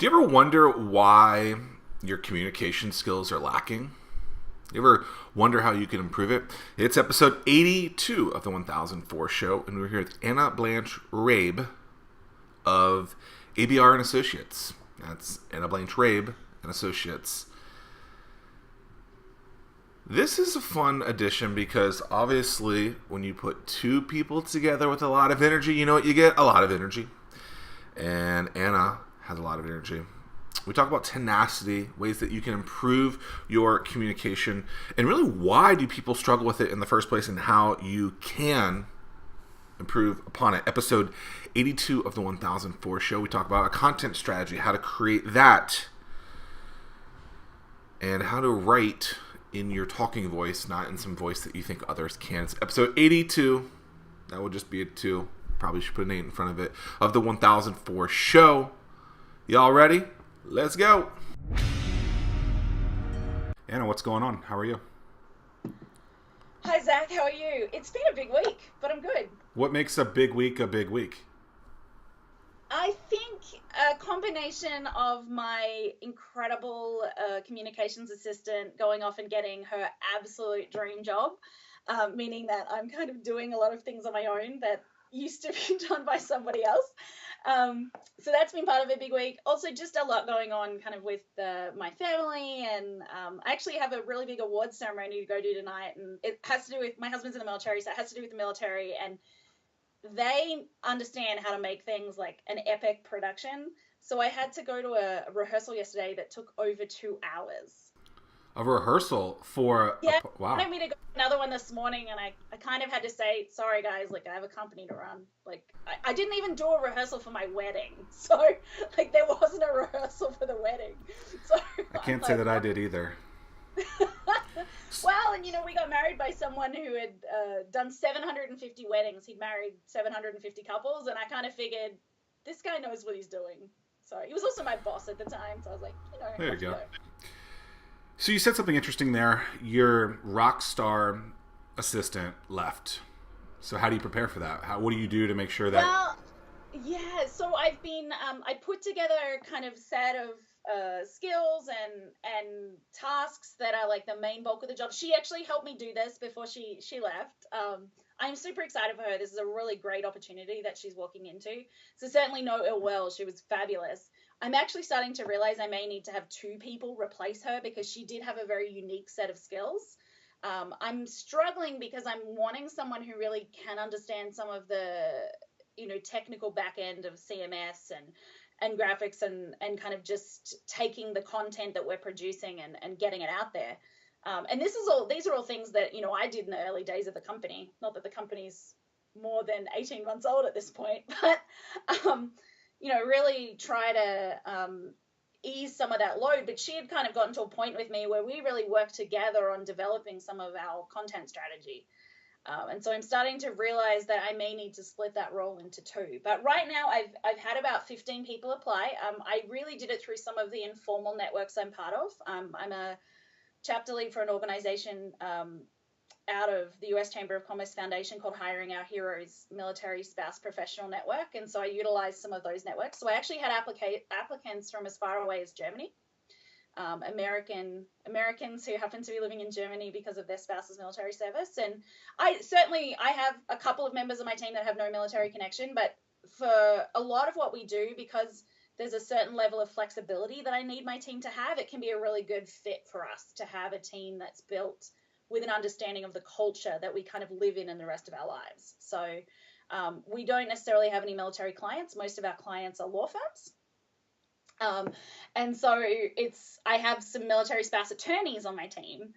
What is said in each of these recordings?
Do you ever wonder why your communication skills are lacking? You ever wonder how you can improve it? It's episode 82 of the 1004 show, and we're here with Anna Blanch Rabe of ABR and Associates. That's Anna Blanch Rabe and Associates. This is a fun addition because obviously when you put two people together with a lot of energy, you know what you get? A lot of energy. And Anna has a lot of energy. We talk about tenacity, ways that you can improve your communication, and really why do people struggle with it in the first place and how you can improve upon it. Episode 82 of the 1004 show, we talk about a content strategy, how to create that, and how to write in your talking voice, not in some voice that you think others can. It's episode 82. That would just be a 2. Probably should put an 8 in front of it. Of the 1004 show. Y'all ready? Let's go. Anna, what's going on? How are you? Hi, Zach. How are you? It's been a big week, but I'm good. What makes a big week a big week? I think a combination of my incredible communications assistant going off and getting her absolute dream job, meaning that I'm kind of doing a lot of things on my own that used to be done by somebody else. So that's been part of a big week. Also, just a lot going on kind of with my family, and I actually have a really big awards ceremony to go to tonight, and it has to do with, my husband's in the military, so it has to do with the military, and they understand how to make things like an epic production. So I had to go to a rehearsal yesterday that took over 2 hours. A rehearsal for... Yeah, wow. Wanted me to go to another one this morning, and I kind of had to say, sorry guys, like I have a company to run. Like I didn't even do a rehearsal for my wedding. So like there wasn't a rehearsal for the wedding. So I can't say that I did either. Well, and you know, we got married by someone who had done 750 weddings. He'd married 750 couples, and I kind of figured this guy knows what he's doing. So he was also my boss at the time, so I was like, you know, there you go. So you said something interesting there. Your rock star assistant left. So how do you prepare for that? What do you do to make sure that... Well, yeah, so I've been, I put together kind of set of skills and tasks that are like the main bulk of the job. She actually helped me do this before she left. I'm super excited for her. This is a really great opportunity that she's walking into. So certainly no ill will. She was fabulous. I'm actually starting to realize I may need to have 2 people replace her because she did have a very unique set of skills. I'm struggling because I'm wanting someone who really can understand some of the, you know, technical back end of CMS and graphics and kind of just taking the content that we're producing and getting it out there. And these are all things that, you know, I did in the early days of the company. Not that the company's more than 18 months old at this point, but, you know, really try to ease some of that load. But she had kind of gotten to a point with me where we really worked together on developing some of our content strategy. And so I'm starting to realize that I may need to split that role into 2. But right now I've had about 15 people apply. I really did it through some of the informal networks I'm part of. I'm a chapter lead for an organization out of the U.S. Chamber of Commerce Foundation called Hiring Our Heroes Military Spouse Professional Network. And so I utilized some of those networks. So I actually had applicants from as far away as Germany. Americans who happen to be living in Germany because of their spouse's military service. And I have a couple of members of my team that have no military connection, but for a lot of what we do, because there's a certain level of flexibility that I need my team to have, it can be a really good fit for us to have a team that's built with an understanding of the culture that we kind of live in the rest of our lives. So we don't necessarily have any military clients. Most of our clients are law firms. And so I have some military spouse attorneys on my team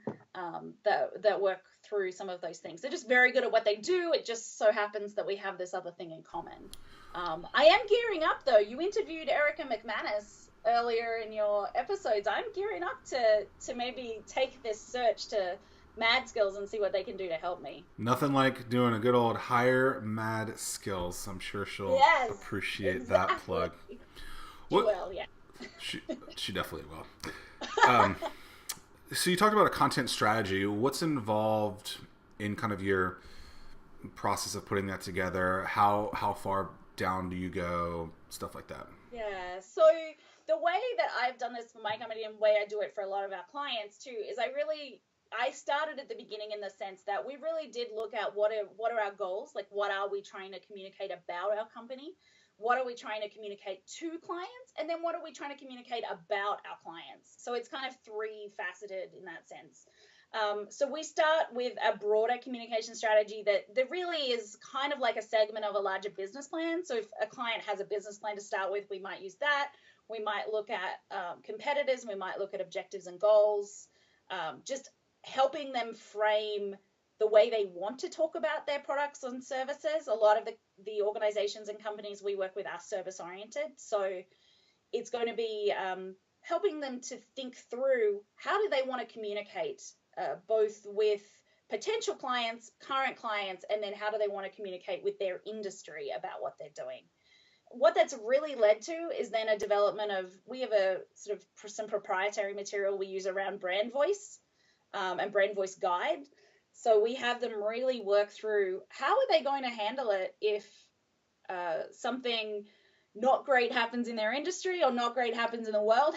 that work through some of those things. They're just very good at what they do. It just so happens that we have this other thing in common. I am gearing up though. You interviewed Erica McManus earlier in your episodes. I'm gearing up to maybe take this search to Mad Skills and see what they can do to help me. Nothing like doing a good old hire Mad Skills. I'm sure she'll appreciate that plug. Well, yeah. She definitely will. So you talked about a content strategy. What's involved in kind of your process of putting that together? How far down do you go? Stuff like that. Yeah. So the way that I've done this for my company and the way I do it for a lot of our clients too is I started at the beginning in the sense that we really did look at what are our goals, like what are we trying to communicate about our company, what are we trying to communicate to clients, and then what are we trying to communicate about our clients. So it's kind of three faceted in that sense. So we start with a broader communication strategy that really is kind of like a segment of a larger business plan. So if a client has a business plan to start with, we might use that. We might look at competitors. We might look at objectives and goals, just helping them frame the way they want to talk about their products and services. A lot of the organizations and companies we work with are service oriented. So it's going to be helping them to think through how do they want to communicate both with potential clients, current clients, and then how do they want to communicate with their industry about what they're doing. What that's really led to is then a development of, we have a sort of some proprietary material we use around brand voice and brand voice guide. So we have them really work through how are they going to handle it if something not great happens in their industry or not great happens in the world.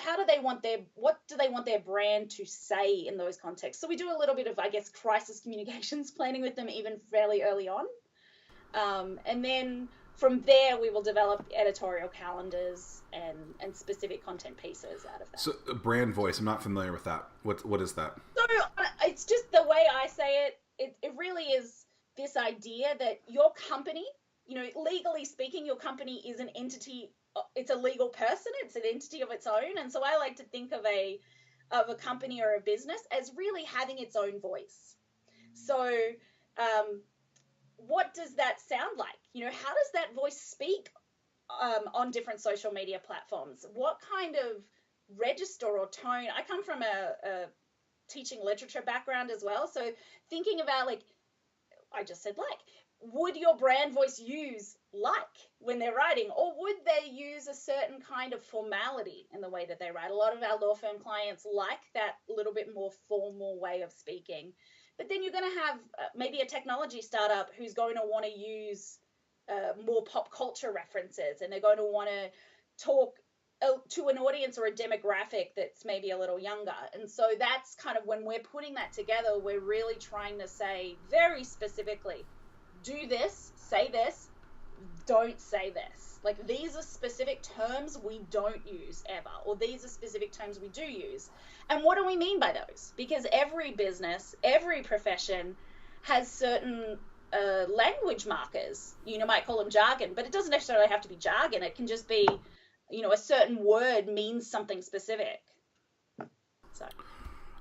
What do they want their brand to say in those contexts? So we do a little bit of, I guess, crisis communications planning with them even fairly early on. And then from there, we will develop editorial calendars and specific content pieces out of that. So brand voice, I'm not familiar with that. What is that? So it's just the way I say it. It really is this idea that your company, legally speaking, your company is an entity. It's a legal person. It's an entity of its own. And so I like to think of a company or a business as really having its own voice. So what does that sound like? How does that voice speak on different social media platforms? What kind of register or tone? I come from a teaching literature background as well. So thinking about, like, I just said, like, would your brand voice use like when they're writing, or would they use a certain kind of formality in the way that they write? A lot of our law firm clients like that little bit more formal way of speaking. But then you're going to have maybe a technology startup who's going to want to use more pop culture references, and they're going to want to talk to an audience or a demographic that's maybe a little younger. And so that's kind of when we're putting that together, we're really trying to say very specifically, do this, say this, don't say this. Like, these are specific terms we don't use ever, or these are specific terms we do use. And what do we mean by those? Because every business, every profession has certain language markers. You might call them jargon, but it doesn't necessarily have to be jargon. It can just be, a certain word means something specific. So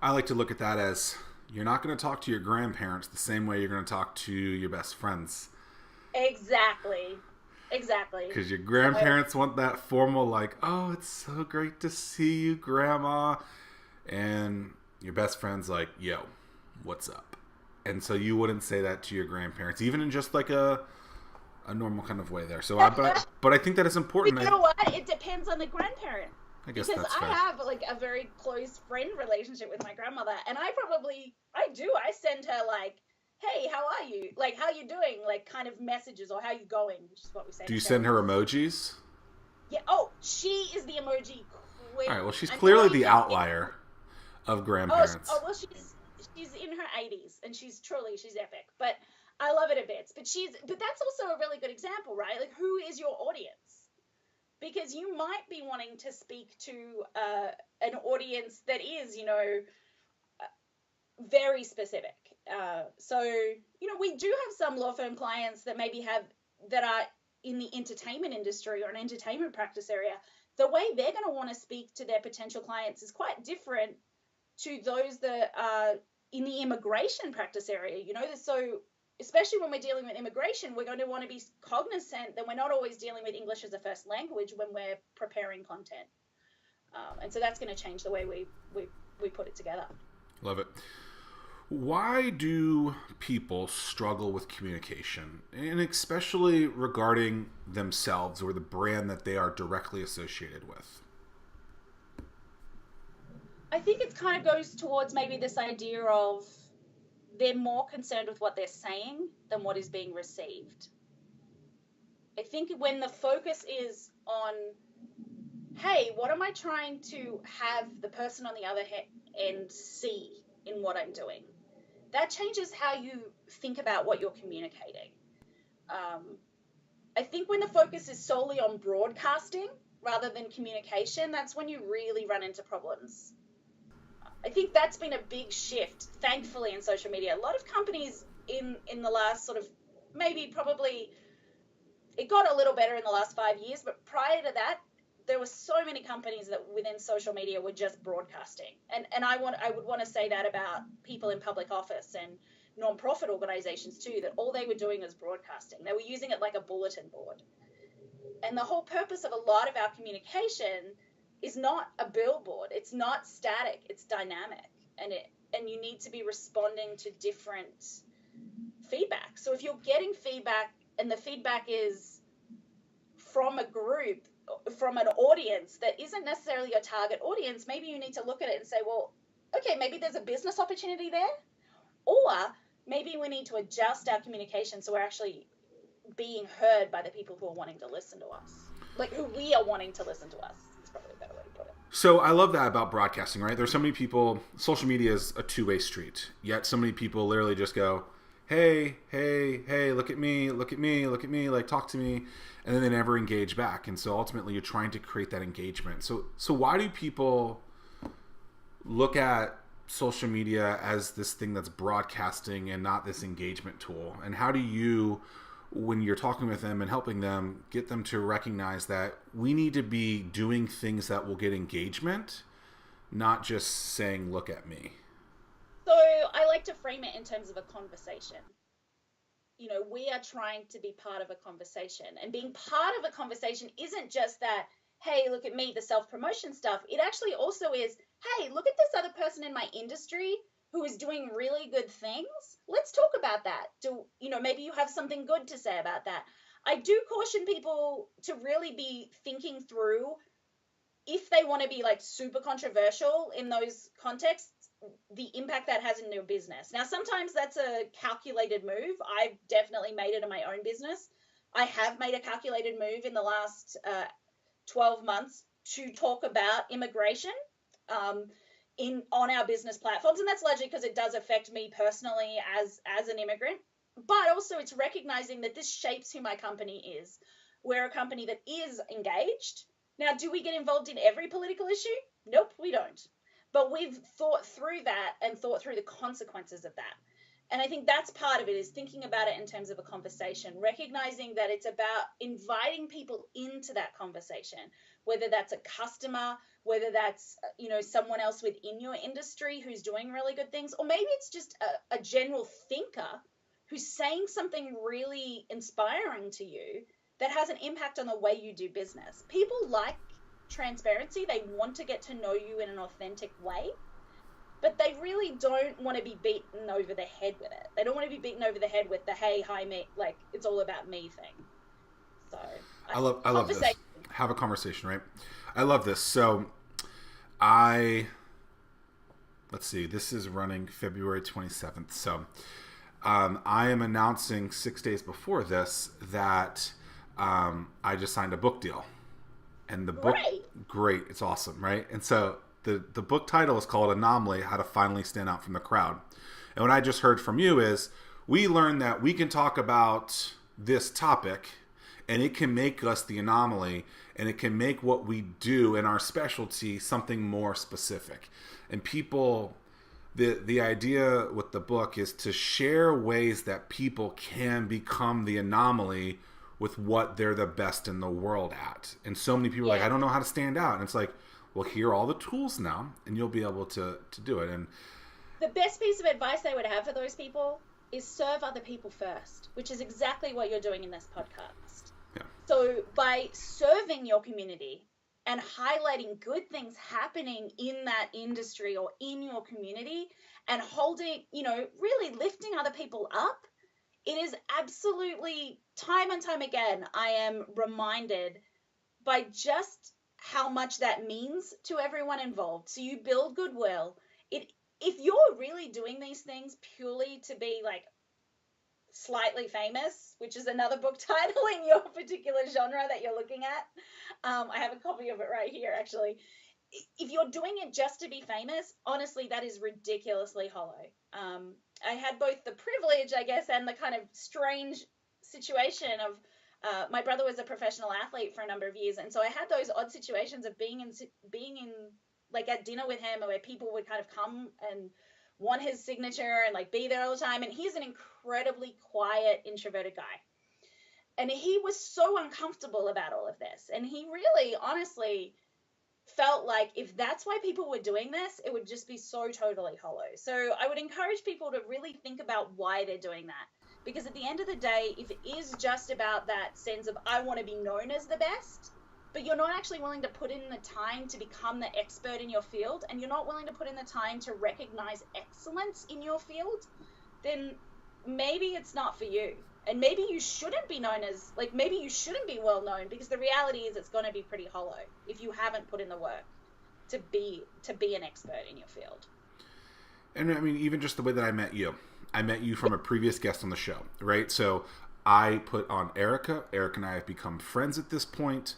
I like to look at that as, you're not going to talk to your grandparents the same way you're going to talk to your best friends. Exactly. Because your grandparents want that formal, like, oh, it's so great to see you, Grandma. And your best friend's like, yo, what's up? And so you wouldn't say that to your grandparents, even in just like a normal kind of way there. So, but I think that is important. But you know what? It depends on the grandparent. I guess because that's fair. I have like a very close friend relationship with my grandmother, and I send her like, hey, how are you? Like, how you doing? Like, kind of messages, or how you going, which is what we say. Do you send her emojis? Yeah. Oh, she is the emoji queen. All right. Well, she's clearly the outlier of grandparents. Well, she's in her 80s, and she's epic. But I love it a bit. But that's also a really good example, right? Like, who is your audience? Because you might be wanting to speak to an audience that is, very specific. So, we do have some law firm clients that that are in the entertainment industry or an entertainment practice area. The way they're going to want to speak to their potential clients is quite different to those that are in the immigration practice area. So especially when we're dealing with immigration, we're going to want to be cognizant that we're not always dealing with English as a first language when we're preparing content. And so that's going to change the way we put it together. Love it. Why do people struggle with communication, and especially regarding themselves or the brand that they are directly associated with? I think it kind of goes towards maybe this idea of they're more concerned with what they're saying than what is being received. I think when the focus is on hey, what am I trying to have the person on the other end see in what I'm doing? That changes how you think about what you're communicating. Um, I think when the focus is solely on broadcasting rather than communication, that's when you really run into problems. I think that's been a big shift, thankfully, in social media. A lot of companies in the last sort of maybe probably it got a little better in the last 5 years, but prior to that, there were so many companies that within social media were just broadcasting. And I would want to say that about people in public office and non-profit organizations too, that all they were doing was broadcasting. They were using it like a bulletin board. And the whole purpose of a lot of our communication is not a billboard. It's not static, it's dynamic. And you need to be responding to different feedback. So if you're getting feedback and the feedback is from a group, from an audience that isn't necessarily your target audience, maybe you need to look at it and say, well, okay, maybe there's a business opportunity there, or maybe we need to adjust our communication so we're actually being heard by the people who are wanting to listen to us, like who we are wanting to listen to us. Is probably a better way to put it. So I love that about broadcasting, right? There's so many people, social media is a two-way street, yet so many people literally just go, hey, hey, hey, look at me, look at me, look at me, like talk to me, and then they never engage back. And so ultimately you're trying to create that engagement. So why do people look at social media as this thing that's broadcasting and not this engagement tool? And how do you, when you're talking with them and helping them, get them to recognize that we need to be doing things that will get engagement, not just saying, look at me? So I like to frame it in terms of a conversation. You know, we are trying to be part of a conversation, and being part of a conversation isn't just that, hey, look at me, the self-promotion stuff. It actually also is, hey, look at this other person in my industry who is doing really good things. Let's talk about that. Maybe you have something good to say about that. I do caution people to really be thinking through if they want to be like super controversial in those contexts, the impact that has in your business. Now, sometimes that's a calculated move. I've definitely made it in my own business. I have made a calculated move in the last 12 months to talk about immigration on our business platforms, and that's largely because it does affect me personally as an immigrant. But also, it's recognizing that this shapes who my company is. We're a company that is engaged. Now, do we get involved in every political issue? Nope, we don't. But we've thought through that and thought through the consequences of that. And I think that's part of it, is thinking about it in terms of a conversation, recognizing that it's about inviting people into that conversation, whether that's a customer, whether that's, someone else within your industry who's doing really good things, or maybe it's just a general thinker who's saying something really inspiring to you that has an impact on the way you do business. People like transparency. They want to get to know you in an authentic way, but they really don't want to be beaten over the head with it. They don't want to be beaten over the head with the, hey, hi, me, like it's all about me thing. So I love this. Have a conversation, right? I love this. So let's see, this is running February 27th. So I am announcing 6 days before this that I just signed a book deal. And the book, great, it's awesome, right? And so the book title is called Anomaly, How to Finally Stand Out from the Crowd. And what I just heard from you is we learned that we can talk about this topic and it can make us the anomaly, and it can make what we do in our specialty something more specific. And people, the idea with the book is to share ways that people can become the anomaly with what they're the best in the world at. And so many people are like, I don't know how to stand out. And it's like, well, here are all the tools now, and you'll be able to do it. And the best piece of advice I would have for those people is serve other people first, which is exactly what you're doing in this podcast. Yeah. So by serving your community and highlighting good things happening in that industry or in your community and holding, really lifting other people up, it is absolutely, time and time again, I am reminded by just how much that means to everyone involved. So you build goodwill. If you're really doing these things purely to be like Slightly Famous, which is another book title in your particular genre that you're looking at. I have a copy of it right here, actually. If you're doing it just to be famous, honestly, that is ridiculously hollow. I had both the privilege, I guess, and the kind of strange situation of my brother was a professional athlete for a number of years, and so I had those odd situations of being in like at dinner with him, where people would kind of come and want his signature and like be there all the time. And he's an incredibly quiet, introverted guy, and he was so uncomfortable about all of this. And he really, honestly, felt like if that's why people were doing this, it would just be so totally hollow. So I would encourage people to really think about why they're doing that. Because at the end of the day, if it is just about that sense of I want to be known as the best, but you're not actually willing to put in the time to become the expert in your field, and you're not willing to put in the time to recognize excellence in your field, then maybe it's not for you. And maybe you shouldn't be known as, like, maybe you shouldn't be well known, because the reality is it's going to be pretty hollow if you haven't put in the work to be an expert in your field. And I mean, even just the way that I met you from a previous guest on the show, right? So I put on Erica. Erica and I have become friends at this point.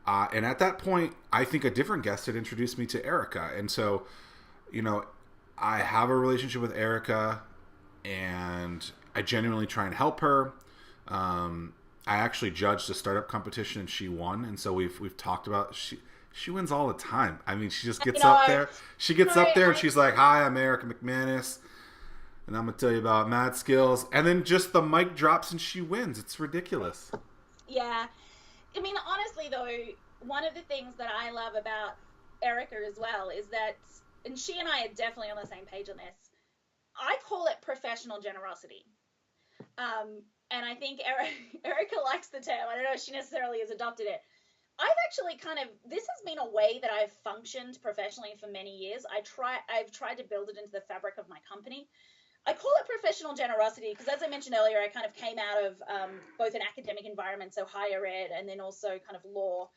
And at that point, I think a different guest had introduced me to Erica. And so, you know, I have a relationship with Erica, and I genuinely try and help her. I actually judged a startup competition, and she won. And so we've talked about she wins all the time. I mean, she just gets up there. She gets up there and she's like, "Hi, I'm Erica McManus, and I'm gonna tell you about Mad Skills." And then just the mic drops and she wins. It's ridiculous. Yeah. I mean, honestly, though, one of the things that I love about Erica as well is that, and she and I are definitely on the same page on this, I call it professional generosity. And I think Erica likes the term. I don't know if she necessarily has adopted it. I've actually this has been a way that I've functioned professionally for many years. I've tried to build it into the fabric of my company. I call it professional generosity because, as I mentioned earlier, I kind of came out of both an academic environment, so higher ed, and then also kind of law.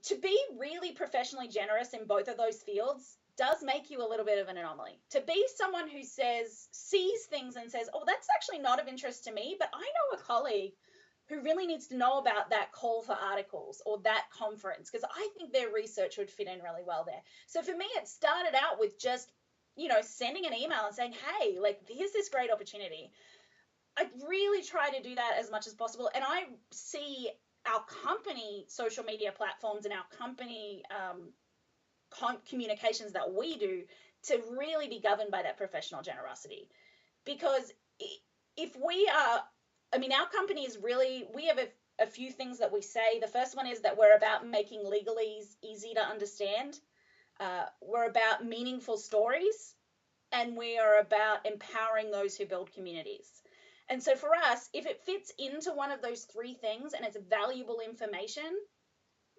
To be really professionally generous in both of those fields does make you a little bit of an anomaly. To be someone who sees things and says, "Oh, that's actually not of interest to me, but I know a colleague who really needs to know about that call for articles or that conference because I think their research would fit in really well there." So for me, it started out with just, sending an email and saying, "Hey, like, here's this great opportunity." I really try to do that as much as possible. And I see our company social media platforms and our company communications that we do to really be governed by that professional generosity. Because if we are, our company is really, we have a few things that we say. The first one is that we're about making legalese easy to understand. We're about meaningful stories, and we are about empowering those who build communities. And so for us, if it fits into one of those three things and it's valuable information,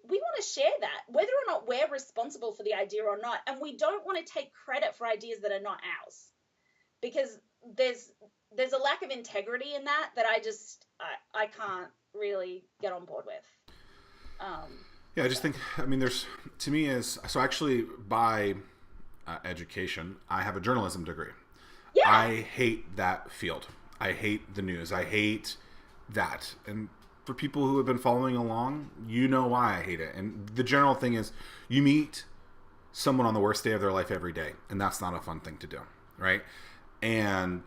we want to share that, whether or not we're responsible for the idea or not. And we don't want to take credit for ideas that are not ours, because there's a lack of integrity in that I can't really get on board with. Yeah, I just think, there's, to me is, so actually by education, I have a journalism degree. Yeah. I hate that field. I hate the news. I hate that. And for people who have been following along, you know why I hate it. And the general thing is, you meet someone on the worst day of their life every day, and that's not a fun thing to do, right? And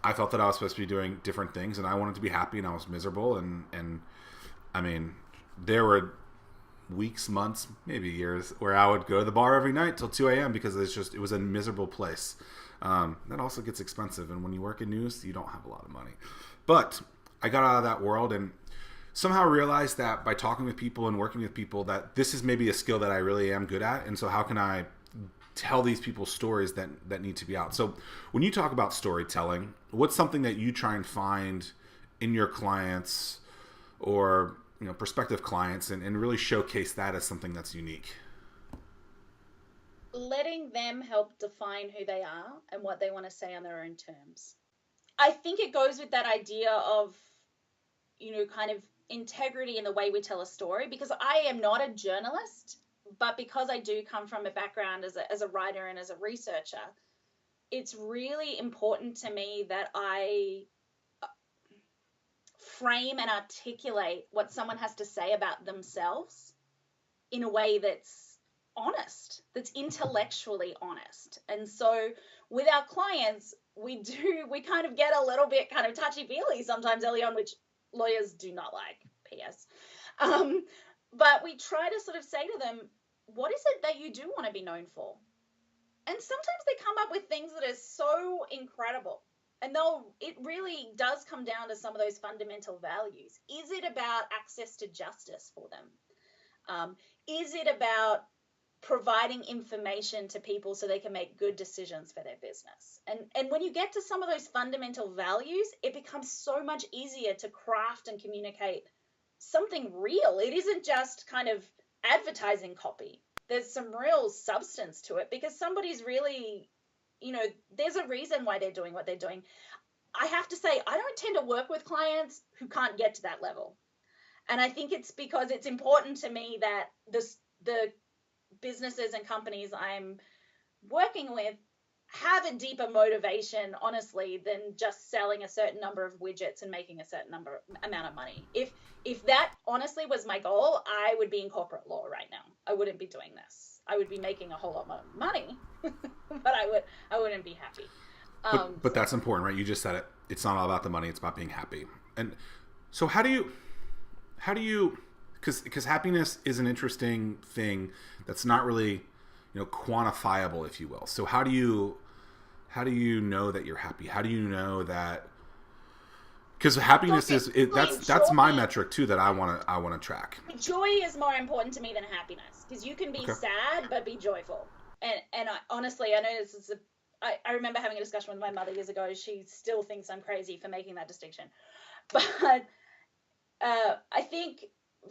I felt that I was supposed to be doing different things, and I wanted to be happy, and I was miserable. And there were weeks, months, maybe years where I would go to the bar every night till 2 a.m. because it was a miserable place. That also gets expensive, and when you work in news, you don't have a lot of money. But I got out of that world and somehow realized that by talking with people and working with people, that this is maybe a skill that I really am good at. And so how can I tell these people stories that need to be out? So when you talk about storytelling, what's something that you try and find in your clients or prospective clients and really showcase that as something that's unique? Letting them help define who they are and what they want to say on their own terms. I think it goes with that idea of, kind of integrity in the way we tell a story, because I am not a journalist, but because I do come from a background as a writer and as a researcher, it's really important to me that I frame and articulate what someone has to say about themselves in a way that's honest, that's intellectually honest. And so with our clients, we kind of get a little bit kind of touchy-feely sometimes early on, which lawyers do not like, PS. But we try to sort of say to them, what is it that you do want to be known for? And sometimes they come up with things that are so incredible. And it really does come down to some of those fundamental values. Is it about access to justice for them? Is it about providing information to people so they can make good decisions for their business? And when you get to some of those fundamental values, it becomes so much easier to craft and communicate something real. It isn't just kind of advertising copy. There's some real substance to it because somebody's really, there's a reason why they're doing what they're doing. I have to say, I don't tend to work with clients who can't get to that level. And I think it's because it's important to me that the businesses and companies I'm working with have a deeper motivation, honestly, than just selling a certain number of widgets and making a certain amount of money. If that honestly was my goal, I would be in corporate law right now. I wouldn't be doing this. I would be making a whole lot more money, but I wouldn't be happy. But that's important, right? You just said it. It's not all about the money. It's about being happy. And so how do you, because happiness is an interesting thing that's not really, quantifiable, if you will. So how do you know that you're happy? How do you know that? Because happiness that's my metric too that I want to track. Joy is more important to me than happiness because you can be sad but be joyful. And honestly, I know this is I remember having a discussion with my mother years ago. She still thinks I'm crazy for making that distinction, but I think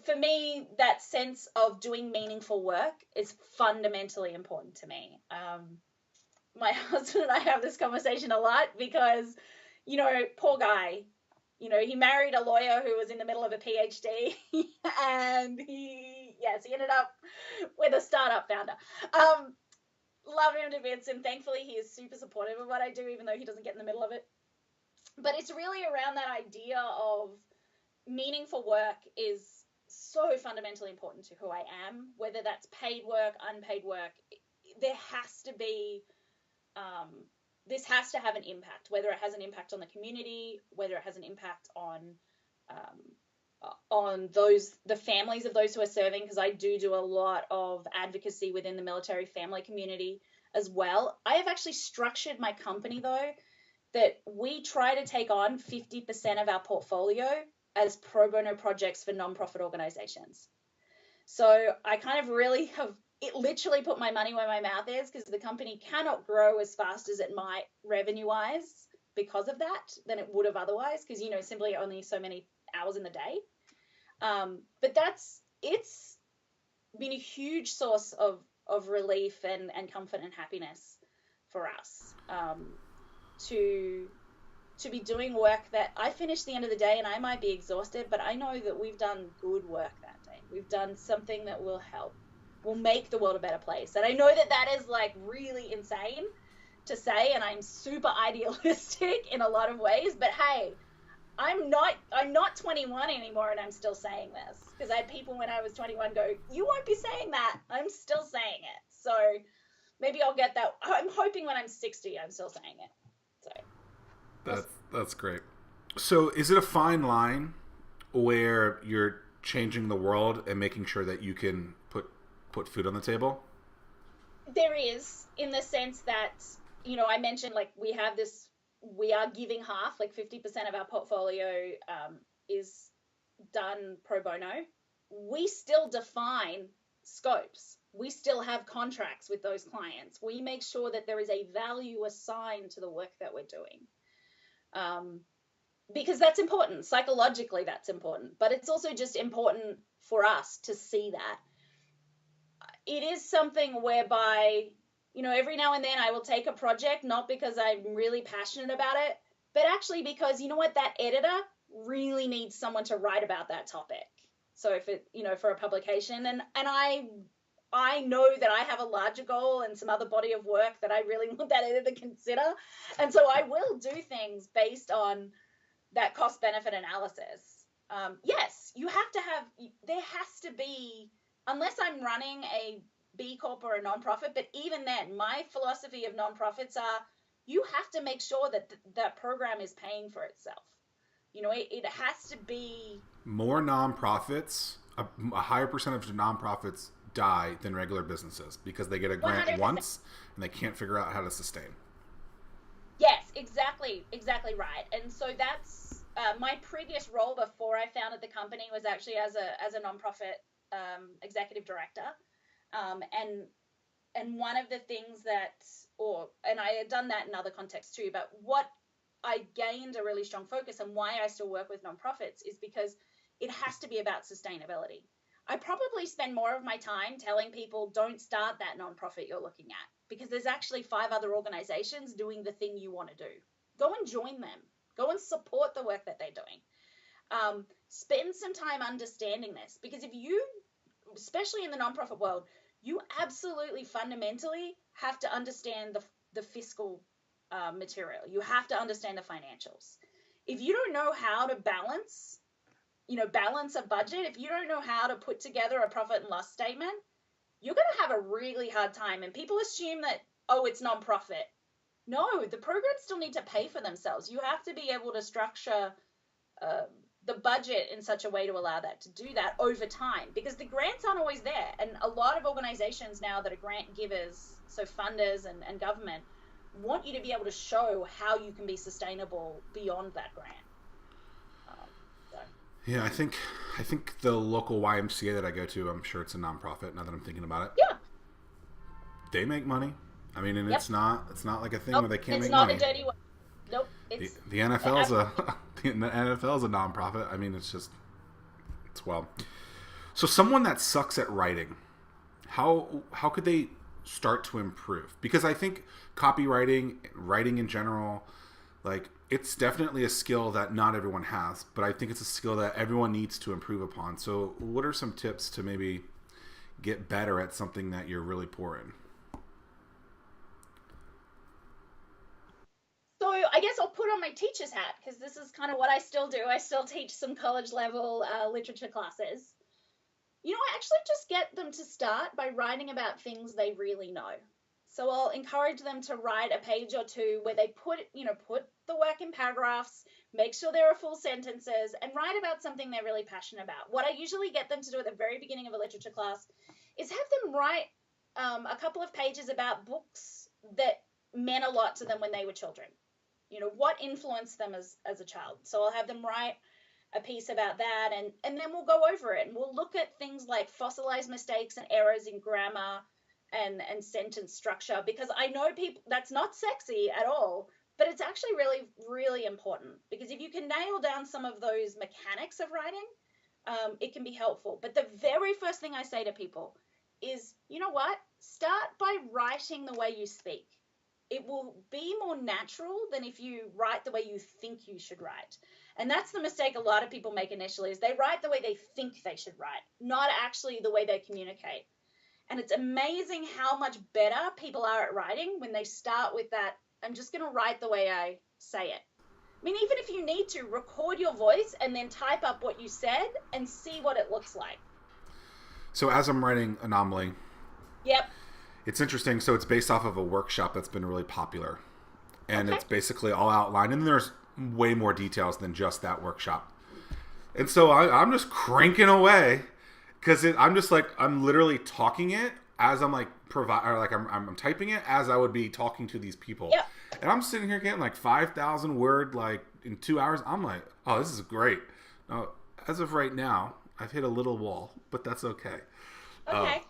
for me that sense of doing meaningful work is fundamentally important to me. My husband and I have this conversation a lot because, poor guy, he married a lawyer who was in the middle of a PhD and he ended up with a startup founder. Love him to bits, and thankfully he is super supportive of what I do, even though he doesn't get in the middle of it. But it's really around that idea of meaningful work is so fundamentally important to who I am, whether that's paid work, unpaid work. There has to be, this has to have an impact, whether it has an impact on the community, whether it has an impact on the families of those who are serving, because I do a lot of advocacy within the military family community as well. I have actually structured my company, though, that we try to take on 50% of our portfolio as pro bono projects for nonprofit organizations. So I kind of really have literally put my money where my mouth is, because the company cannot grow as fast as it might revenue-wise because of that than it would have otherwise, because, simply only so many hours in the day. But it's been a huge source of relief and comfort and happiness for us, to be doing work that I finish the end of the day and I might be exhausted, but I know that we've done good work that day. We've done something that will make the world a better place. And I know that is like really insane to say, and I'm super idealistic in a lot of ways, but hey, I'm not 21 anymore, and I'm still saying this, because I had people when I was 21 go, you won't be saying that. I'm still saying it. So maybe I'll get that. I'm hoping when I'm 60, I'm still saying it. So that's great. So is it a fine line where you're changing the world and making sure that you can put food on the table? There is, in the sense that, I mentioned, like, we are giving half, like 50% of our portfolio is done pro bono. We still define scopes. We still have contracts with those clients. We make sure that there is a value assigned to the work that we're doing. Because that's important. Psychologically, that's important. But it's also just important for us to see that. It is something whereby, every now and then I will take a project, not because I'm really passionate about it, but actually because, that editor really needs someone to write about that topic. So if it, for a publication, and I know that I have a larger goal and some other body of work that I really want that editor to consider. And so I will do things based on that cost benefit analysis. yes, you have to have, there has to be, unless I'm running a B Corp or a nonprofit, but even then, my philosophy of nonprofits are, you have to make sure that that program is paying for itself. You know, it has to be... More nonprofits, a higher percentage of nonprofits die than regular businesses because they get a grant 100%. once and they can't figure out how to sustain. Yes, exactly right. And so that's my previous role before I founded the company was actually as a nonprofit executive director, and one of the things that, and I had done that in other contexts too, but what I gained a really strong focus and why I still work with nonprofits is because it has to be about sustainability. I probably spend more of my time telling people don't start that nonprofit you're looking at because there's actually 5 other organizations doing the thing you want to do. Go and join them. Go and support the work that they're doing. Spend some time understanding this because if you, especially in the nonprofit world, you absolutely fundamentally have to understand the fiscal material. You have to understand the financials. If you don't know how to balance a budget, if you don't know how to put together a profit and loss statement, you're going to have a really hard time. And people assume that, oh, it's nonprofit. No, the programs still need to pay for themselves. You have to be able to structure the budget in such a way to allow that to do that over time because the grants aren't always there. And a lot of organizations now that are grant givers, so funders and government, want you to be able to show how you can be sustainable beyond that grant. Yeah, I think the local YMCA that I go to, I'm sure it's a nonprofit now that I'm thinking about it. Yeah. They make money. I mean, and it's not like a thing where they can't make money. It's not a dirty one. Nope. It's the NFL's the NFL's a nonprofit. I mean, it's well. So someone that sucks at writing, how could they start to improve? Because I think copywriting, writing in general, like it's definitely a skill that not everyone has, but I think it's a skill that everyone needs to improve upon. So what are some tips to maybe get better at something that you're really poor in? So I guess I'll put on my teacher's hat because this is kind of what I still do. I still teach some college level literature classes. You know, I actually just get them to start by writing about things they really know. So I'll encourage them to write a page or two where they put the work in paragraphs, make sure there are full sentences, and write about something they're really passionate about. What I usually get them to do at the very beginning of a literature class is have them write a couple of pages about books that meant a lot to them when they were children. You know, what influenced them as a child. So I'll have them write a piece about that, and then we'll go over it, and we'll look at things like fossilized mistakes and errors in grammar, and sentence structure, because I know people, that's not sexy at all, but it's actually really, really important because if you can nail down some of those mechanics of writing, it can be helpful. But the very first thing I say to people is, you know what? Start by writing the way you speak. It will be more natural than if you write the way you think you should write. And that's the mistake a lot of people make initially is they write the way they think they should write, not actually the way they communicate. And it's amazing how much better people are at writing when they start with that, I'm just going to write the way I say it. I mean, even if you need to, record your voice and then type up what you said and see what it looks like. So as I'm writing Anomaly, yep, it's interesting. So it's based off of a workshop that's been really popular. And okay. It's basically all outlined. And there's way more details than just that workshop. And so I'm just cranking away. Because I'm just like, I'm literally talking it as I'm like, I'm typing it as I would be talking to these people. Yep. And I'm sitting here getting like 5,000 word, like in 2 hours. I'm like, oh, this is great. Now, as of right now, I've hit a little wall, but that's okay. Okay.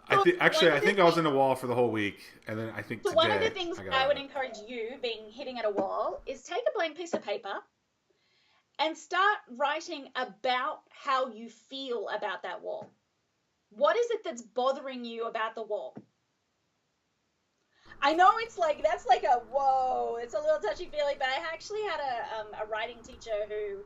I think I was in a wall for the whole week. And then I think so today, one of the things I would encourage you hitting at a wall is take a blank piece of paper and start writing about how you feel about that wall. What is it that's bothering you about the wall? I know it's like, that's like a, whoa, it's a little touchy-feely, but I actually had a writing teacher who,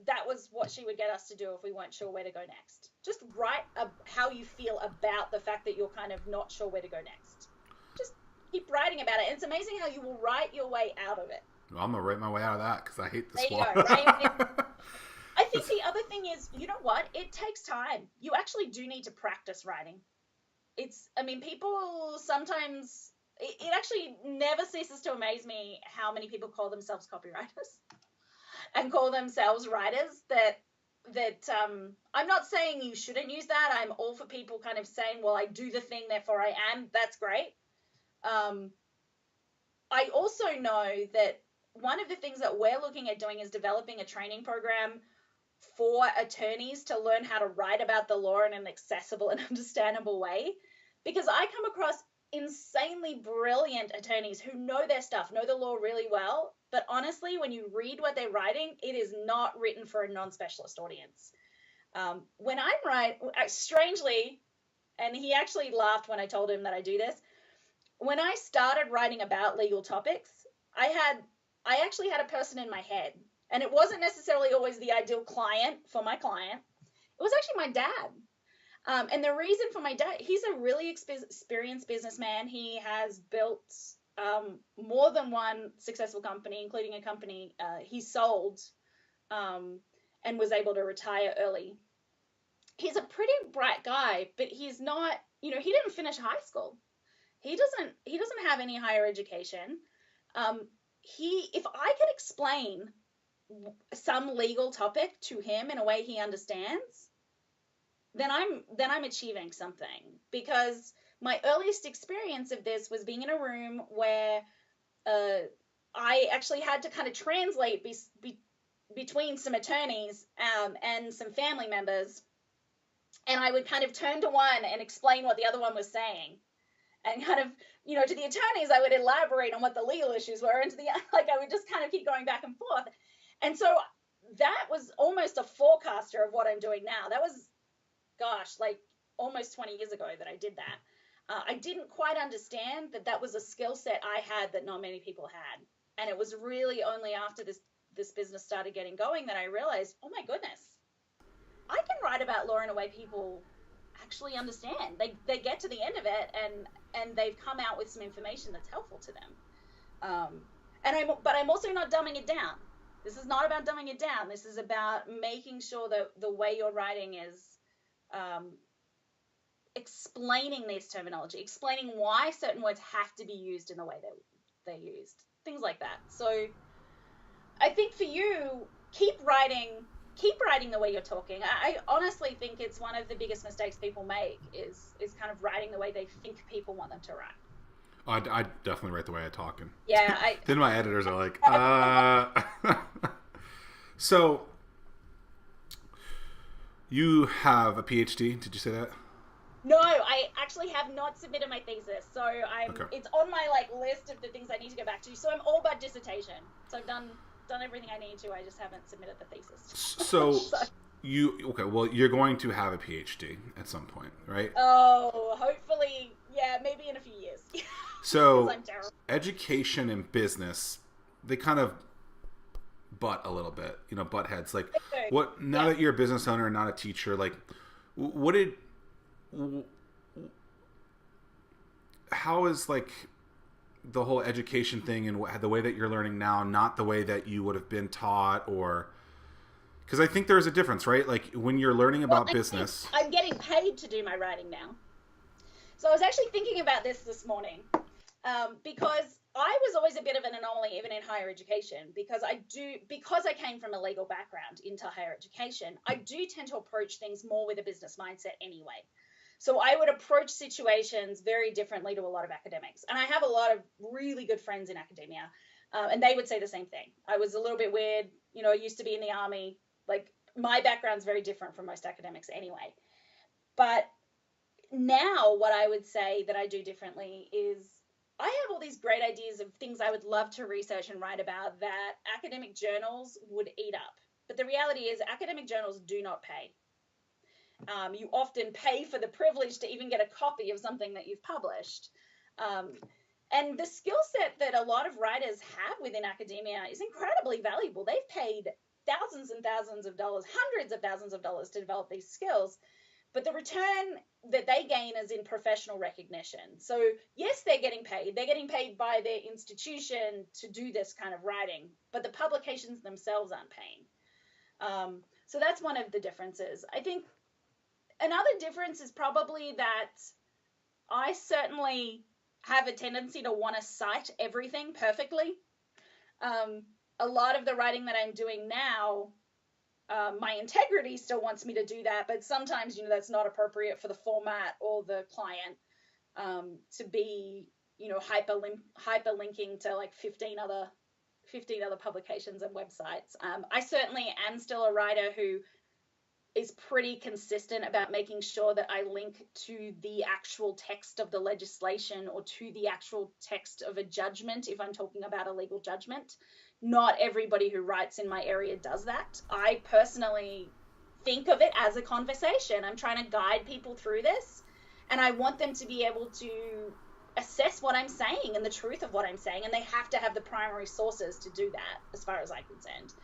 that was what she would get us to do if we weren't sure where to go next. Just write how you feel about the fact that you're kind of not sure where to go next. Just keep writing about it. And it's amazing how you will write your way out of it. Well, I'm going to write my way out of that because I hate this there wall. You go. I think the other thing is, you know what? It takes time. You actually do need to practice writing. I mean, people sometimes, it actually never ceases to amaze me how many people call themselves copywriters and call themselves writers I'm not saying you shouldn't use that. I'm all for people kind of saying, well, I do the thing, therefore I am. That's great. I also know that one of the things that we're looking at doing is developing a training program for attorneys to learn how to write about the law in an accessible and understandable way. Because I come across insanely brilliant attorneys who know their stuff, know the law really well. But honestly, when you read what they're writing, it is not written for a non-specialist audience. When I'm strangely, and he actually laughed when I told him that I do this, when I started writing about legal topics, I actually had a person in my head. And it wasn't necessarily always the ideal client for my client. It was actually my dad. And the reason for my dad, he's a really experienced businessman. He has built more than one successful company, including a company he sold and was able to retire early. He's a pretty bright guy, but he's not, he didn't finish high school. He doesn't have any higher education. If I could explain some legal topic to him in a way he understands, then I'm achieving something. Because my earliest experience of this was being in a room where I actually had to kind of translate between some attorneys and some family members, and I would kind of turn to one and explain what the other one was saying. And kind of, to the attorneys, I would elaborate on what the legal issues were, and I would just kind of keep going back and forth. And so that was almost a forecaster of what I'm doing now. That was, almost 20 years ago that I did that. I didn't quite understand that was a skill set I had that not many people had. And it was really only after this business started getting going that I realized, oh my goodness, I can write about law in a way people actually understand. They get to the end of it and they've come out with some information that's helpful to them. But I'm also not dumbing it down. This is not about dumbing it down. This is about making sure that the way you're writing is explaining this terminology, explaining why certain words have to be used in the way that they're used, things like that. So I think for you, keep writing the way you're talking. I honestly think it's one of the biggest mistakes people make is kind of writing the way they think people want them to write. Oh, I definitely write the way I talk. And yeah. Then my editors are like, So, you have a PhD, did you say that? No, I actually have not submitted my thesis. So It's on my list of the things I need to go back to. So I'm all but dissertation. So I've done everything I need to. I just haven't submitted the thesis. So you're going to have a PhD at some point, right? Oh, hopefully, yeah, maybe in a few years. So education and business, they kind of butt a little bit, butt heads. Now that you're a business owner and not a teacher, how is the whole education thing and the way that you're learning now, not the way that you would have been taught, or because I think there's a difference, right? When you're learning about business. I'm getting paid to do my writing now. So I was actually thinking about this morning because I was always a bit of an anomaly even in higher education because I came from a legal background into higher education. I do tend to approach things more with a business mindset anyway. So I would approach situations very differently to a lot of academics. And I have a lot of really good friends in academia, and they would say the same thing. I was a little bit weird. I used to be in the army. My background's very different from most academics anyway. But now what I would say that I do differently is I have all these great ideas of things I would love to research and write about that academic journals would eat up. But the reality is academic journals do not pay. You often pay for the privilege to even get a copy of something that you've published. And the skill set that a lot of writers have within academia is incredibly valuable. They've paid thousands and thousands of dollars, hundreds of thousands of dollars to develop these skills. But the return that they gain is in professional recognition. So yes, they're getting paid. They're getting paid by their institution to do this kind of writing, but the publications themselves aren't paying. So that's one of the differences. I think another difference is probably that I certainly have a tendency to want to cite everything perfectly. A lot of the writing that I'm doing now, my integrity still wants me to do that, but sometimes, that's not appropriate for the format or the client, to be, hyperlinking to like 15 other publications and websites. I certainly am still a writer who is pretty consistent about making sure that I link to the actual text of the legislation or to the actual text of a judgment if I'm talking about a legal judgment. Not everybody who writes in my area does that. I personally think of it as a conversation. I'm trying to guide people through this, and I want them to be able to assess what I'm saying and the truth of what I'm saying, and they have to have the primary sources to do that, as far as I'm concerned.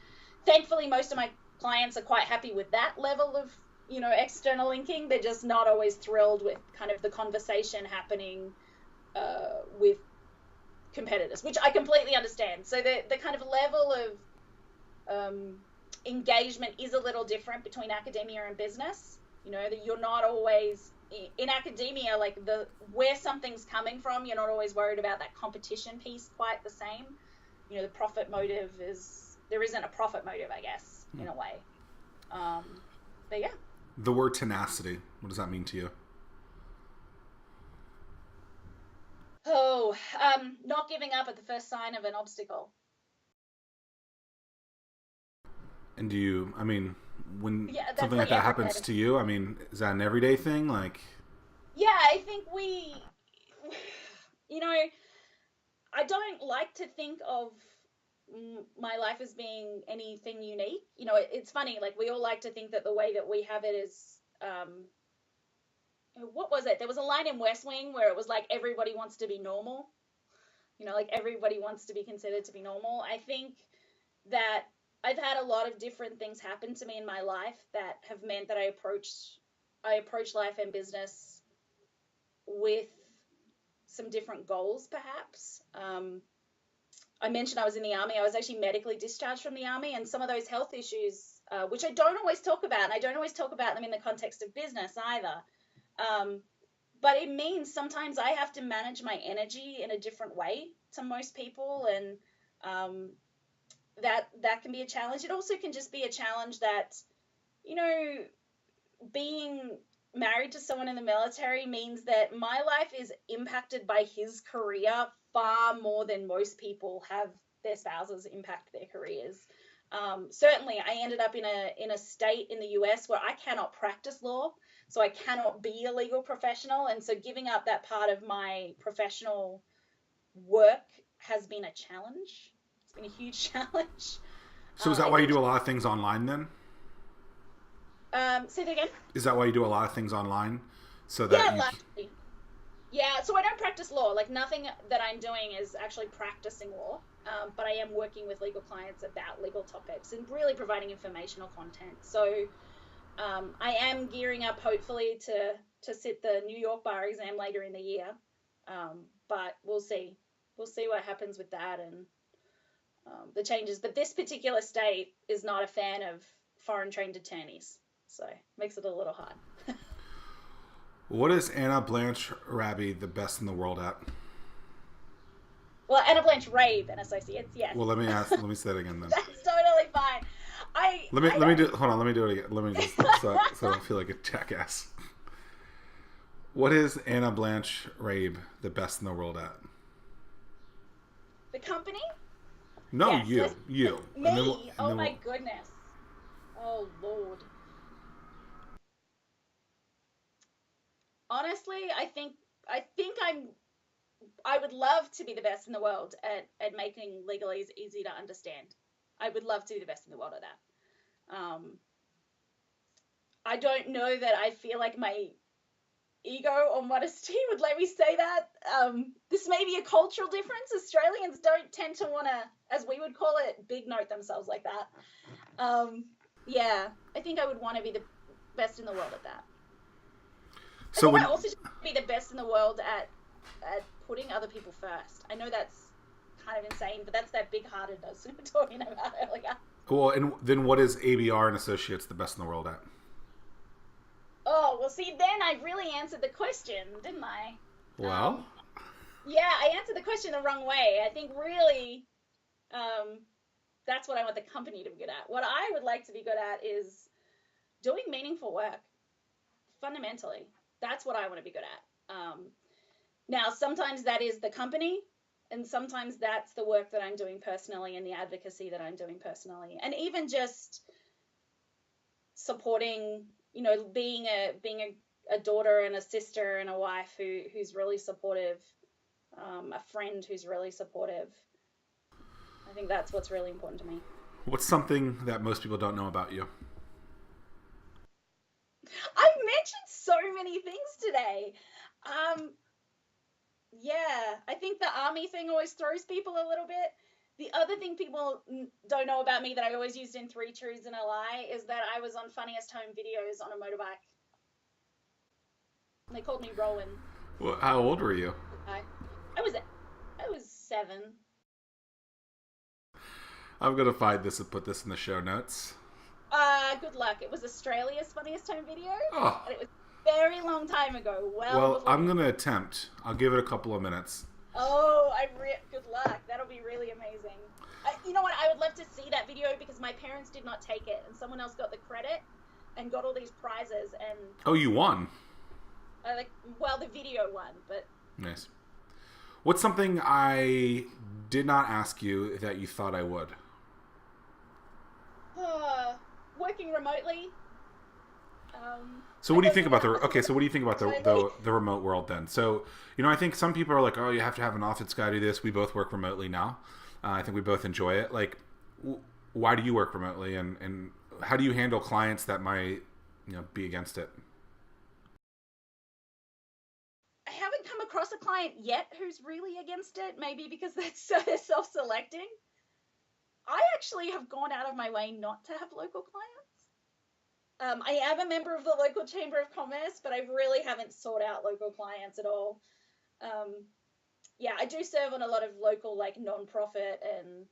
Thankfully, most of my clients are quite happy with that level of, external linking. They're just not always thrilled with kind of the conversation happening with competitors, which I completely understand. So the kind of level of engagement is a little different between academia and business. That you're not always in academia, like where something's coming from, you're not always worried about that competition piece quite the same. The profit motive there isn't a profit motive, I guess, in a way. But yeah. The word tenacity, what does that mean to you? Oh, not giving up at the first sign of an obstacle. And when something like that happens to you, is that an everyday thing? Like, yeah, I think I don't like to think of my life as being anything unique. It's funny, like we all like to think that the way that we have it is, what was it? There was a line in West Wing where it was like, everybody wants to be normal. Like everybody wants to be considered to be normal. I think that I've had a lot of different things happen to me in my life that have meant that I approach life and business with some different goals, perhaps. I mentioned I was in the Army. I was actually medically discharged from the Army, and some of those health issues, which I don't always talk about, and I don't always talk about them in the context of business either. But it means sometimes I have to manage my energy in a different way to most people, and that can be a challenge. It also can just be a challenge that, being married to someone in the military means that my life is impacted by his career far more than most people have their spouses impact their careers. Certainly, I ended up in a state in the US where I cannot practice law, so I cannot be a legal professional, and so giving up that part of my professional work has been a challenge. It's been a huge challenge. So is that why you do a lot of things online then? Say that again? Is that why you do a lot of things online? So that largely. Yeah, so I don't practice law. Like, nothing that I'm doing is actually practicing law, but I am working with legal clients about legal topics and really providing informational content. So I am gearing up, hopefully, to sit the New York bar exam later in the year, but we'll see. We'll see what happens with that and the changes. But this particular state is not a fan of foreign-trained attorneys, so it makes it a little hard. What is Anna Blanch Rabe the best in the world at? Well, Anna Blanch Rabe and Associates, yes. Well, let me say that again then. That's totally fine. Let me do it again. Let me just so I don't feel like a jackass. What is Anna Blanch Rabe the best in the world at? The company? No, yes, you. Me? My goodness. Oh, Lord. Honestly, I would love to be the best in the world at making legalese easy to understand. I would love to be the best in the world at that. I don't know that I feel like my ego or modesty would let me say that. This may be a cultural difference. Australians don't tend to want to, as we would call it, big note themselves like that. Yeah, I think I would want to be the best in the world at that. So I also just be the best in the world at putting other people first. I know that's kind of insane, but that's that big-heartedness we were talking about earlier. Well, and then what is ABR and Associates the best in the world at? Oh, well, see, then I really answered the question, didn't I? Well, Yeah, I answered the question the wrong way. I think really, um, that's what I want the company to be good at. What I would like to be good at is doing meaningful work. Fundamentally, that's what I want to be good at. Now, sometimes that is the company, and sometimes that's the work that I'm doing personally and the advocacy that I'm doing personally, and even just supporting, being a daughter and a sister and a wife who's really supportive, a friend who's really supportive. I think that's what's really important to me. what's something that most people don't know about you? I've mentioned so many things today. Um, yeah, I think the army thing always throws people a little bit. The other thing people don't know about me that I always used in Three Truths and a Lie is that I was on Funniest Home Videos on a motorbike. They called me Rowan. Well, how old were you? I was 7. I'm gonna find this and put this in the show notes. Good luck. It was Australia's Funniest Home Video, Oh, and it was a very long time ago. well, I'm gonna attempt. I'll give it a couple of minutes. Oh, good luck. That'll be really amazing. You know what? I would love to see that video because my parents did not take it, and someone else got the credit and got all these prizes. And Oh, you won. the video won, but Nice. What's something I did not ask you that you thought I would? working remotely. So what do you think about So what do you think about the remote world then? So I think some people are like, oh, you have to have an office guy do this. We both work remotely now. I think we both enjoy it. Like, why do you work remotely, and how do you handle clients that might be against it? I haven't come across a client yet who's really against it. Maybe because they're self-selecting. I actually have gone out of my way not to have local clients. I am a member of the local Chamber of Commerce, but I really haven't sought out local clients at all. Yeah, I do serve on a lot of local, like, non-profit, and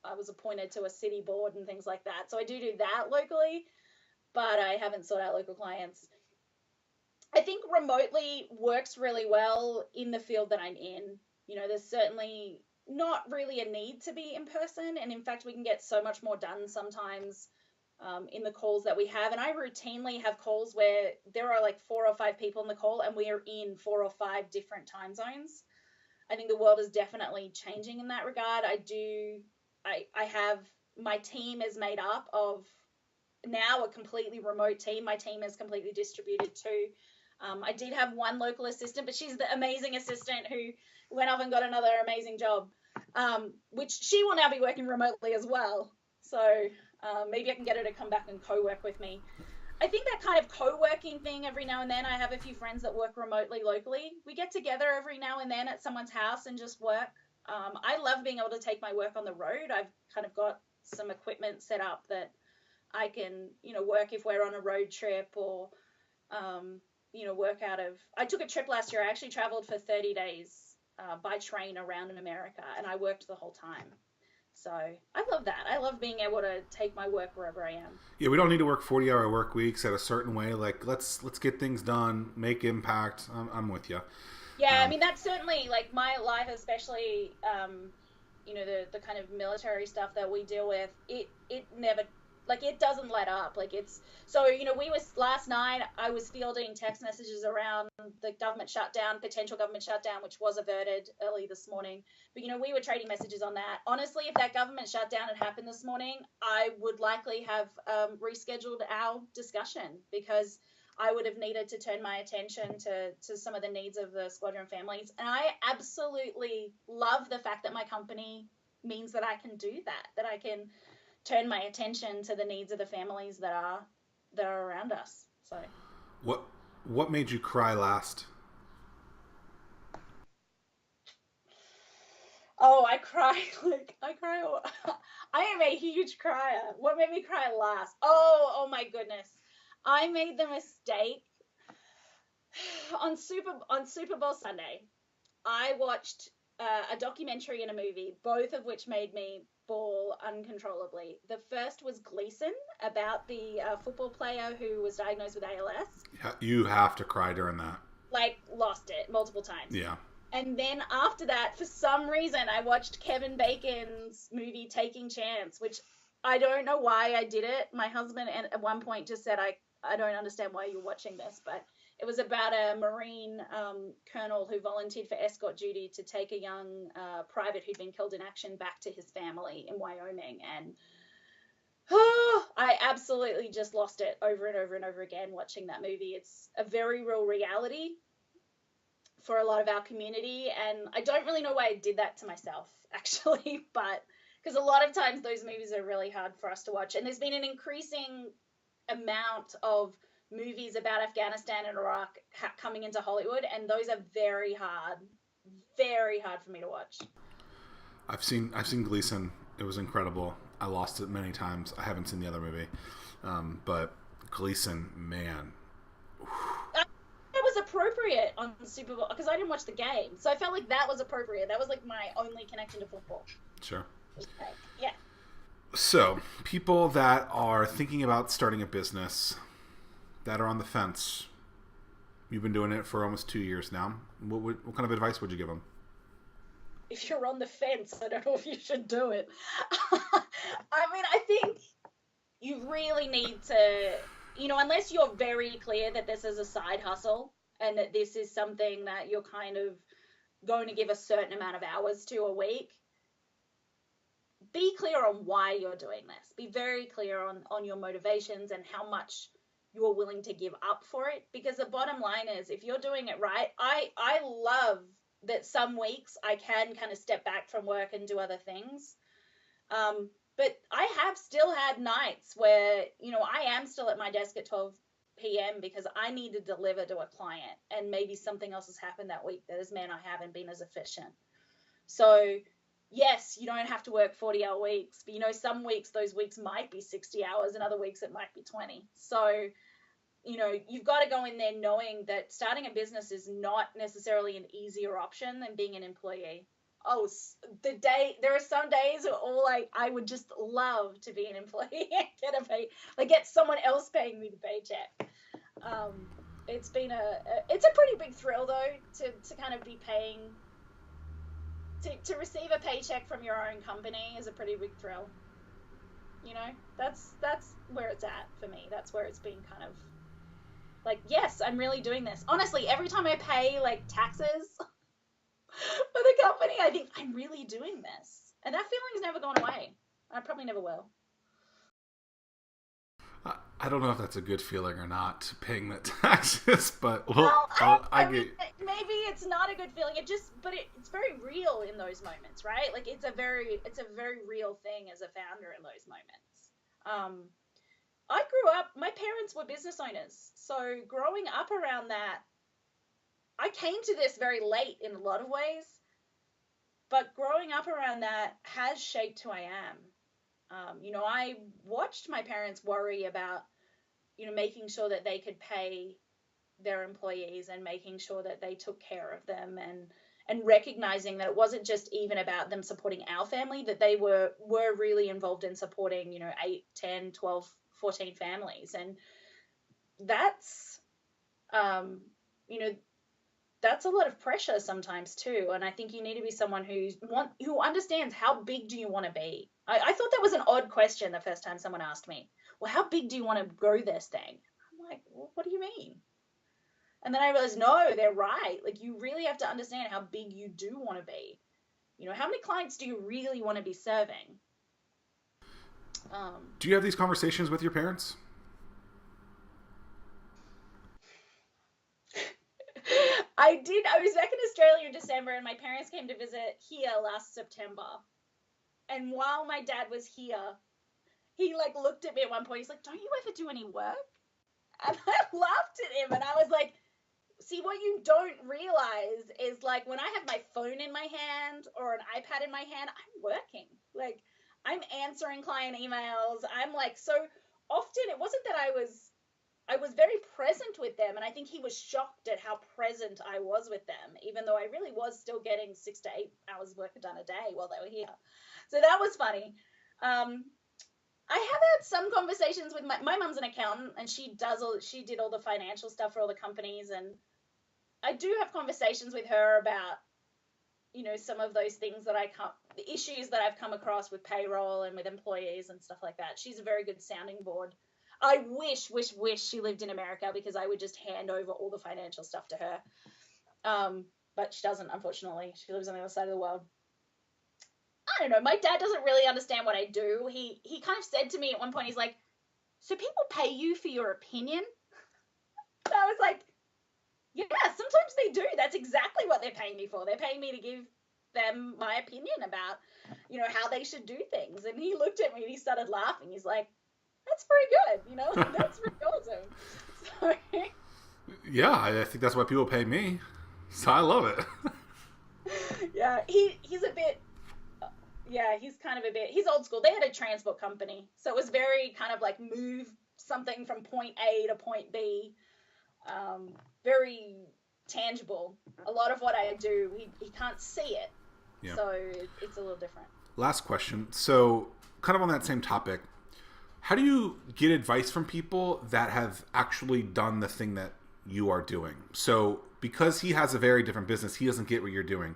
I was appointed to a city board and things like that. So I do that locally, but I haven't sought out local clients. I think remotely works really well in the field that I'm in. There's certainly not really a need to be in person, and in fact, we can get so much more done sometimes in the calls that we have. And I routinely have calls where there are like 4 or 5 people in the call, and we are in 4 or 5 different time zones. I think the world is definitely changing in that regard. I have, my team is made up of now a completely remote team. My team is completely distributed too. I did have one local assistant, but she's the amazing assistant who went off and got another amazing job, which she will now be working remotely as well. So maybe I can get her to come back and co-work with me. I think that kind of co-working thing, every now and then, I have a few friends that work remotely locally. We get together every now and then at someone's house and just work. I love being able to take my work on the road. I've kind of got some equipment set up that I can, work if we're on a road trip, or, work out of. I took a trip last year. I actually traveled for 30 days by train around in America, and I worked the whole time. So I love that. I love being able to take my work wherever I am. Yeah, we don't need to work 40-hour work weeks at a certain way. Like, let's get things done, make impact. I'm with you. Yeah, I mean, that's certainly, like, my life, especially, the kind of military stuff that we deal with, it never, like, it doesn't let up. Like, it's, so, last night, I was fielding text messages around the government shutdown, potential government shutdown, which was averted early this morning. But, we were trading messages on that. Honestly, if that government shutdown had happened this morning, I would likely have rescheduled our discussion, because I would have needed to turn my attention to some of the needs of the squadron families. And I absolutely love the fact that my company means that I can do that I can turn my attention to the needs of the families that are around us. So what made you cry last? Oh, I cry. I am a huge crier. What made me cry last? Oh my goodness. I made the mistake on Super Bowl Sunday. I watched a documentary and a movie, both of which made me bawl uncontrollably. The first was Gleason, about the football player who was diagnosed with ALS. You have to cry during that. Like, lost it multiple times. Yeah. And then after that, for some reason, I watched Kevin Bacon's movie Taking Chance, which I don't know why I did it. My husband at one point just said, I don't understand why you're watching this, but it was about a Marine colonel who volunteered for escort duty to take a young private who'd been killed in action back to his family in Wyoming. And I absolutely just lost it over and over and over again watching that movie. It's a very real reality for a lot of our community, and I don't really know why I did that to myself, actually, but because a lot of times those movies are really hard for us to watch, and there's been an increasing amount of movies about Afghanistan and Iraq coming into Hollywood, and those are very hard for me to watch. I've seen Gleason. It was incredible. I lost it many times. I haven't seen the other movie, but Gleason, man. It was appropriate on Super Bowl because I didn't watch the game, so I felt like that was appropriate. That was like my only connection to football. Sure. Okay. Yeah. So, people that are thinking about starting a business, that are on the fence, you've been doing it for almost 2 years now. What kind of advice would you give them? If you're on the fence, I don't know if you should do it. I mean, I think you really need to, unless you're very clear that this is a side hustle and that this is something that you're kind of going to give a certain amount of hours to a week, be clear on why you're doing this. Be very clear on your motivations and how much you're willing to give up for it. Because the bottom line is, if you're doing it right, I love that some weeks I can kind of step back from work and do other things. But I have still had nights where, I am still at my desk at 12 p.m. because I need to deliver to a client, and maybe something else has happened that week that has meant I haven't been as efficient. So yes, you don't have to work 40-hour weeks, but some weeks, those weeks might be 60 hours and other weeks it might be 20. So, you've got to go in there knowing that starting a business is not necessarily an easier option than being an employee. Oh, there are some days where I would just love to be an employee and get someone else paying me the paycheck. It's been it's a pretty big thrill though to kind of be paying, to receive a paycheck from your own company is a pretty big thrill. That's where it's at for me. That's where it's been kind of like, yes, I'm really doing this. Honestly, every time I pay taxes for the company, I think I'm really doing this. And that feeling's never gone away. I probably never will. I don't know if that's a good feeling or not, paying the taxes, but I mean, maybe it's not a good feeling. But it's very real in those moments, right? Like it's a very real thing as a founder in those moments. I grew up, my parents were business owners. So growing up around that, I came to this very late in a lot of ways, but growing up around that has shaped who I am. I watched my parents worry about, making sure that they could pay their employees and making sure that they took care of them and recognizing that it wasn't just even about them supporting our family, that they were really involved in supporting, 8, 10, 12, 14 families. And that's, that's a lot of pressure sometimes too. And I think you need to be someone who understands how big do you want to be. I thought that was an odd question the first time someone asked me, well, how big do you want to grow this thing? I'm like, well, what do you mean? And then I realized, no, they're right. Like, you really have to understand how big you do want to be. How many clients do you really want to be serving? Do you have these conversations with your parents? I did. I was back in Australia in December, and my parents came to visit here last September. And while my dad was here, he looked at me at one point. He's like, "Don't you ever do any work?" And I laughed at him, and I was like, "See, what you don't realize is when I have my phone in my hand or an iPad in my hand, I'm working. I'm answering client emails. I'm so often it wasn't that I was I was very present with them, and I think he was shocked at how present I was with them, even though I really was still getting 6 to 8 hours work done a day while they were here. So that was funny. I have had some conversations with my mum's an accountant, and she did all the financial stuff for all the companies, and I do have conversations with her about, you know, some of those things that the issues that I've come across with payroll and with employees and stuff like that. She's a very good sounding board. I wish she lived in America, because I would just hand over all the financial stuff to her. But she doesn't, unfortunately. She lives on the other side of the world. I don't know. My dad doesn't really understand what I do. He kind of said to me at one point, he's like, so people pay you for your opinion? And I was like, yeah, sometimes they do. That's exactly what they're paying me for. They're paying me to give them my opinion about, you know, how they should do things. And he looked at me and he started laughing. He's like, that's pretty good, you know? That's pretty awesome. So, yeah, I think that's why people pay me. So I love it. Yeah, he's a bit... Yeah, he's kind of a bit... He's old school. They had a transport company. So it was very kind of like move something from point A to point B. Very tangible. A lot of what I do, he can't see it. Yeah. So it's a little different. Last question. So kind of on that same topic, how do you get advice from people that have actually done the thing that you are doing? So because he has a very different business, he doesn't get what you're doing.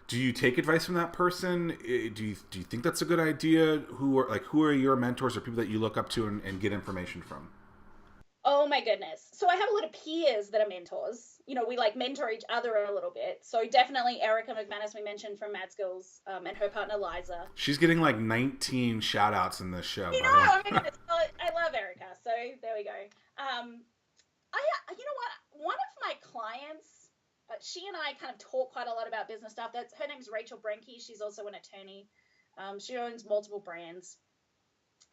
Do you take advice from that person? Do you think that's a good idea? Who are your mentors or people that you look up to and get information from? Oh my goodness. So I have a lot of peers that are mentors. You know, we like mentor each other a little bit. So definitely Erica McManus, we mentioned, from Mad Skills, and her partner Liza. She's getting like 19 shout outs in this show. You know, I love Erica. So there we go. You know what? One of my clients, she and I kind of talk quite a lot about business stuff. Her name's Rachel Brenke. She's also an attorney. She owns multiple brands.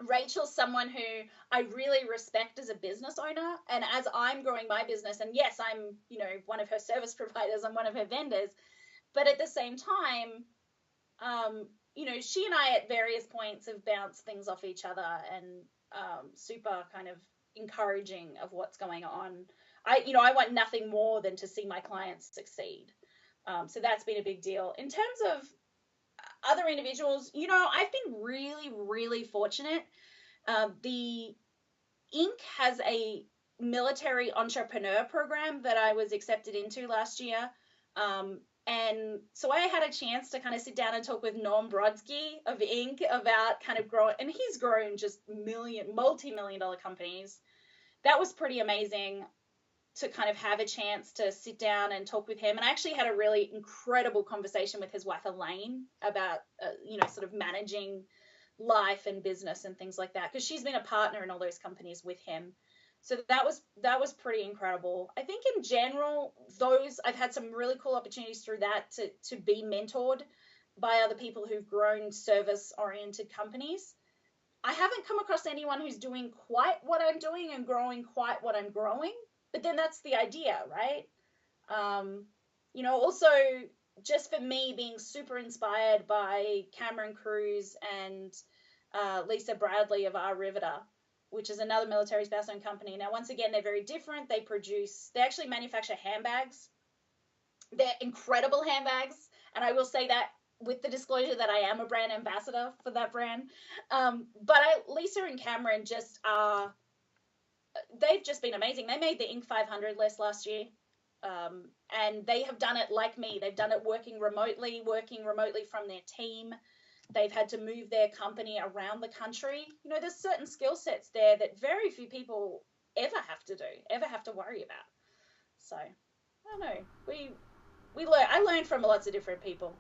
Rachel's someone who I really respect as a business owner, and as I'm growing my business, and yes, I'm, you know, one of her service providers, I'm one of her vendors, but at the same time, you know, she and I at various points have bounced things off each other, and super kind of encouraging of what's going on. I want nothing more than to see my clients succeed. So that's been a big deal. In terms of other individuals, you know, I've been really, really fortunate. The Inc. has a military entrepreneur program that I was accepted into last year. And so I had a chance to kind of sit down and talk with Norm Brodsky of Inc. about kind of growing, and he's grown just multi-million dollar companies. That was pretty amazing to kind of have a chance to sit down and talk with him. And I actually had a really incredible conversation with his wife, Elaine, about, you know, sort of managing life and business and things like that, because she's been a partner in all those companies with him. So that was pretty incredible. I think in general, I've had some really cool opportunities through that to be mentored by other people who've grown service-oriented companies. I haven't come across anyone who's doing quite what I'm doing and growing quite what I'm growing. But then that's the idea, right? You know, also just for me being super inspired by Cameron Cruz and Lisa Bradley of Our Riveter, which is another military spouse-owned company. Now, once again, they're very different. They actually manufacture handbags. They're incredible handbags. And I will say that with the disclosure that I am a brand ambassador for that brand. But Lisa and Cameron they've just been amazing. They made the Inc. 500 list last year. And they have done it like me. They've done it working remotely from their team. They've had to move their company around the country. You know, there's certain skill sets there that very few people ever have to worry about. So, I don't know. I learned from lots of different people.